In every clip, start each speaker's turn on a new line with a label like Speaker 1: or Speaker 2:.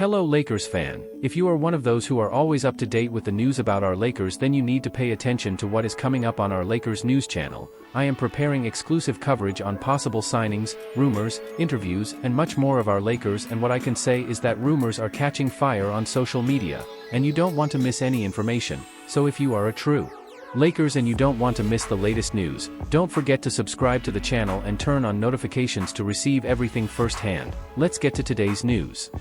Speaker 1: Hello Lakers fan, if you are one of those who are always up to date with the news about our Lakers, then you need to pay attention to what is coming up on our Lakers news channel. I am preparing exclusive coverage on possible signings, rumors, interviews, and much more of our Lakers, and what I can say is that rumors are catching fire on social media, and you don't want to miss any information, so if you are a true Lakers and you don't want to miss the latest news, don't forget to subscribe to the channel and turn on notifications to receive everything firsthand. Let's get to today's news.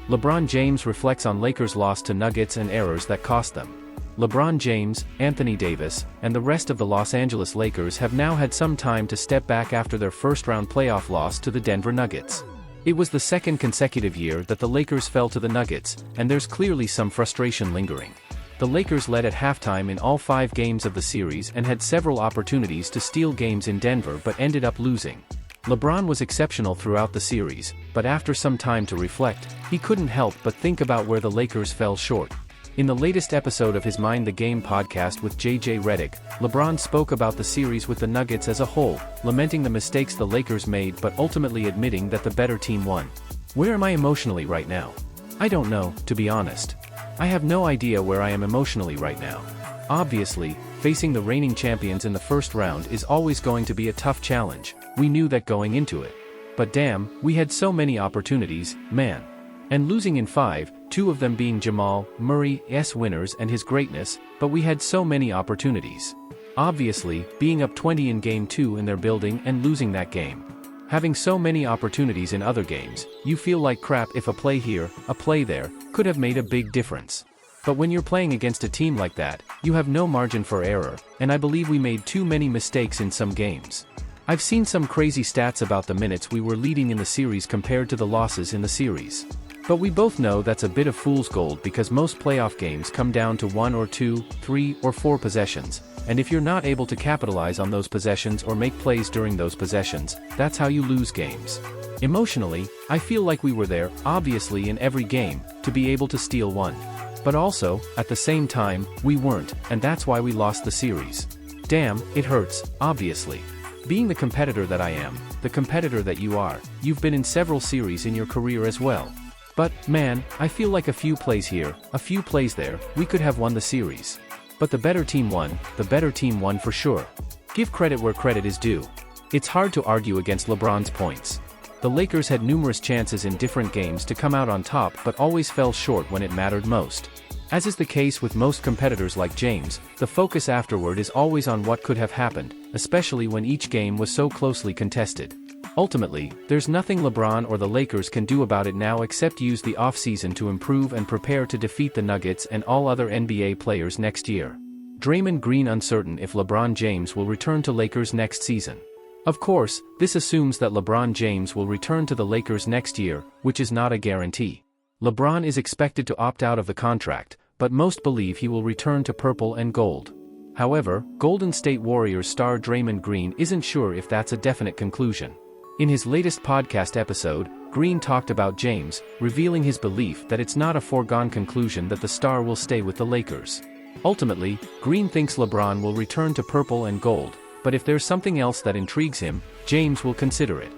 Speaker 1: LeBron James reflects on Lakers' loss to Nuggets and errors that cost them. LeBron James, Anthony Davis, and the rest of the Los Angeles Lakers have now had some time to step back after their first-round playoff loss to the Denver Nuggets. It was the second consecutive year that the Lakers fell to the Nuggets, and there's clearly some frustration lingering. The Lakers led at halftime in all 5 games of the series and had several opportunities to steal games in Denver but ended up losing. LeBron was exceptional throughout the series, but after some time to reflect, he couldn't help but think about where the Lakers fell short. In the latest episode of his Mind the Game podcast with Redick, LeBron spoke about the series with the Nuggets as a whole, lamenting the mistakes the Lakers made but ultimately admitting that the better team won. Where am I emotionally right now? I don't know, to be honest. I have no idea where I am emotionally right now. Obviously, facing the reigning champions in the first round is always going to be a tough challenge. We knew that going into it. But damn, we had so many opportunities, man. And losing in 5, 2 of them being Jamal Murray's winners and his greatness, but we had so many opportunities. Obviously, being up 20 in Game 2 in their building and losing that game. Having so many opportunities in other games, you feel like crap if a play here, a play there, could have made a big difference. But when you're playing against a team like that, you have no margin for error, and I believe we made too many mistakes in some games. I've seen some crazy stats about the minutes we were leading in the series compared to the losses in the series. But we both know that's a bit of fool's gold because most playoff games come down to 1 or 2, 3 or 4 possessions, and if you're not able to capitalize on those possessions or make plays during those possessions, that's how you lose games. Emotionally, I feel like we were there, obviously in every game, to be able to steal one. But also, at the same time, we weren't, and that's why we lost the series. Damn, it hurts, obviously. Being the competitor that I am, the competitor that you are, you've been in several series in your career as well. But, man, I feel like a few plays here, a few plays there, we could have won the series. But the better team won for sure. Give credit where credit is due. It's hard to argue against LeBron's points. The Lakers had numerous chances in different games to come out on top but always fell short when it mattered most. As is the case with most competitors like James, the focus afterward is always on what could have happened, especially when each game was so closely contested. Ultimately, there's nothing LeBron or the Lakers can do about it now except use the offseason to improve and prepare to defeat the Nuggets and all other NBA players next year. Draymond Green uncertain if LeBron James will return to Lakers next season. Of course, this assumes that LeBron James will return to the Lakers next year, which is not a guarantee. LeBron is expected to opt out of the contract, but most believe he will return to purple and gold. However, Golden State Warriors star Draymond Green isn't sure if that's a definite conclusion. In his latest podcast episode, Green talked about James, revealing his belief that it's not a foregone conclusion that the star will stay with the Lakers. Ultimately, Green thinks LeBron will return to purple and gold, but if there's something else that intrigues him, James will consider it.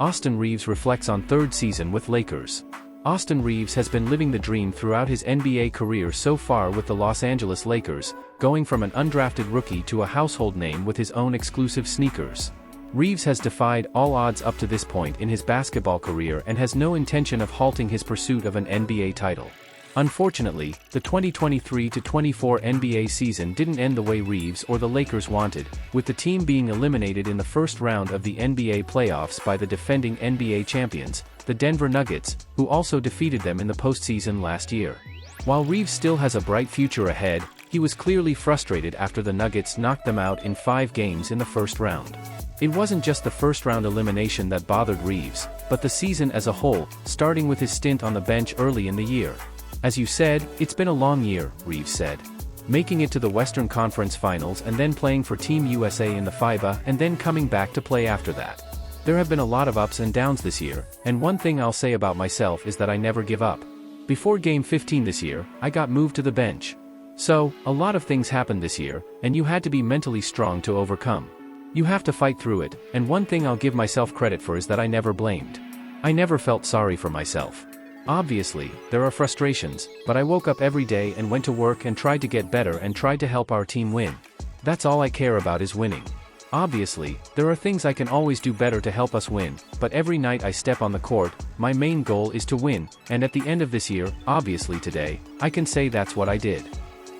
Speaker 1: Austin Reaves reflects on 3rd season with Lakers. Austin Reaves has been living the dream throughout his NBA career so far with the Los Angeles Lakers, going from an undrafted rookie to a household name with his own exclusive sneakers. Reaves has defied all odds up to this point in his basketball career and has no intention of halting his pursuit of an NBA title. Unfortunately, the 2023-24 NBA season didn't end the way Reaves or the Lakers wanted, with the team being eliminated in the first round of the NBA playoffs by the defending NBA champions, the Denver Nuggets, who also defeated them in the postseason last year. While Reaves still has a bright future ahead, he was clearly frustrated after the Nuggets knocked them out in 5 games in the first round. It wasn't just the first-round elimination that bothered Reaves, but the season as a whole, starting with his stint on the bench early in the year. As you said, it's been a long year, Reaves said. Making it to the Western Conference Finals and then playing for Team USA in the FIBA and then coming back to play after that. There have been a lot of ups and downs this year, and one thing I'll say about myself is that I never give up. Before Game 15 this year, I got moved to the bench. So, a lot of things happened this year, and you had to be mentally strong to overcome. You have to fight through it, and one thing I'll give myself credit for is that I never blamed. I never felt sorry for myself. Obviously, there are frustrations, but I woke up every day and went to work and tried to get better and tried to help our team win. That's all I care about is winning. Obviously, there are things I can always do better to help us win, but every night I step on the court, my main goal is to win, and at the end of this year, obviously today, I can say that's what I did.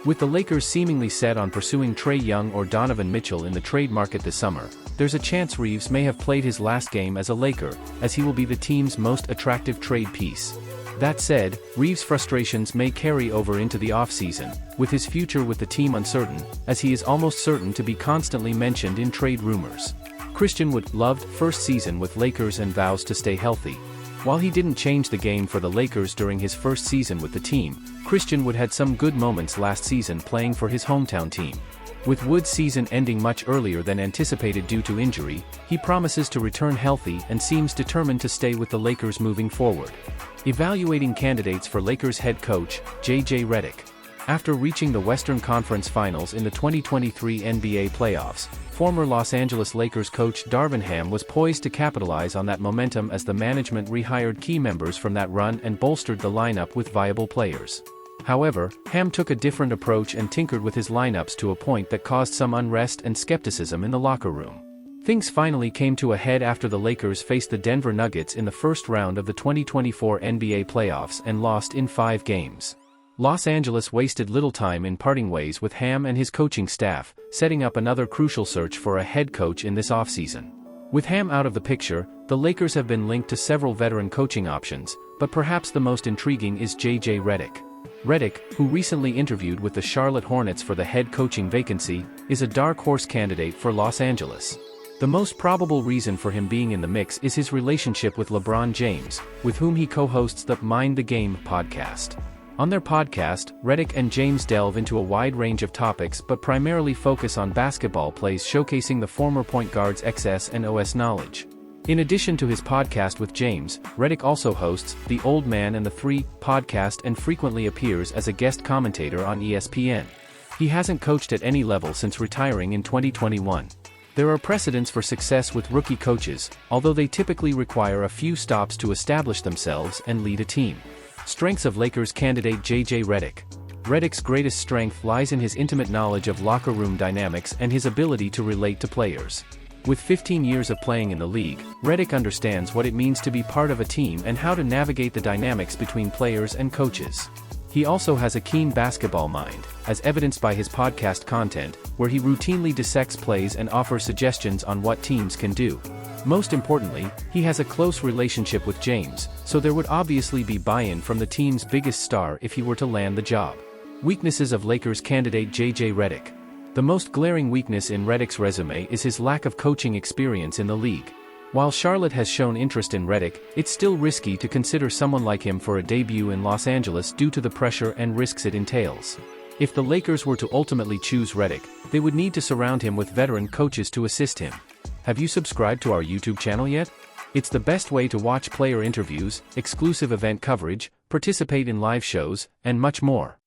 Speaker 1: With the Lakers seemingly set on pursuing Trae Young or Donovan Mitchell in the trade market this summer, there's a chance Reaves may have played his last game as a Laker, as he will be the team's most attractive trade piece. That said, Reaves' frustrations may carry over into the offseason, with his future with the team uncertain, as he is almost certain to be constantly mentioned in trade rumors. Christian Wood loved first season with Lakers and vows to stay healthy. While he didn't change the game for the Lakers during his first season with the team, Christian Wood had some good moments last season playing for his hometown team. With Wood's season ending much earlier than anticipated due to injury, he promises to return healthy and seems determined to stay with the Lakers moving forward. Evaluating candidates for Lakers head coach, J.J. Redick. After reaching the Western Conference Finals in the 2023 NBA playoffs, former Los Angeles Lakers coach Darvin Ham was poised to capitalize on that momentum as the management rehired key members from that run and bolstered the lineup with viable players. However, Ham took a different approach and tinkered with his lineups to a point that caused some unrest and skepticism in the locker room. Things finally came to a head after the Lakers faced the Denver Nuggets in the first round of the 2024 NBA playoffs and lost in 5 games. Los Angeles wasted little time in parting ways with Ham and his coaching staff, setting up another crucial search for a head coach in this offseason. With Ham out of the picture, the Lakers have been linked to several veteran coaching options, but perhaps the most intriguing is J.J. Redick. Redick, who recently interviewed with the Charlotte Hornets for the head coaching vacancy, is a dark horse candidate for Los Angeles. The most probable reason for him being in the mix is his relationship with LeBron James, with whom he co-hosts the Mind the Game podcast. On their podcast, Redick and James delve into a wide range of topics but primarily focus on basketball plays showcasing the former point guard's XS and OS knowledge. In addition to his podcast with James, Redick also hosts The Old Man and the Three podcast and frequently appears as a guest commentator on ESPN. He hasn't coached at any level since retiring in 2021. There are precedents for success with rookie coaches, although they typically require a few stops to establish themselves and lead a team. Strengths of Lakers candidate J.J. Redick. Redick's greatest strength lies in his intimate knowledge of locker room dynamics and his ability to relate to players. With 15 years of playing in the league, Redick understands what it means to be part of a team and how to navigate the dynamics between players and coaches. He also has a keen basketball mind, as evidenced by his podcast content, where he routinely dissects plays and offers suggestions on what teams can do. Most importantly, he has a close relationship with James, so there would obviously be buy-in from the team's biggest star if he were to land the job. Weaknesses of Lakers candidate J.J. Redick. The most glaring weakness in Redick's resume is his lack of coaching experience in the league. While Charlotte has shown interest in Redick, it's still risky to consider someone like him for a debut in Los Angeles due to the pressure and risks it entails. If the Lakers were to ultimately choose Redick, they would need to surround him with veteran coaches to assist him. Have you subscribed to our YouTube channel yet? It's the best way to watch player interviews, exclusive event coverage, participate in live shows, and much more.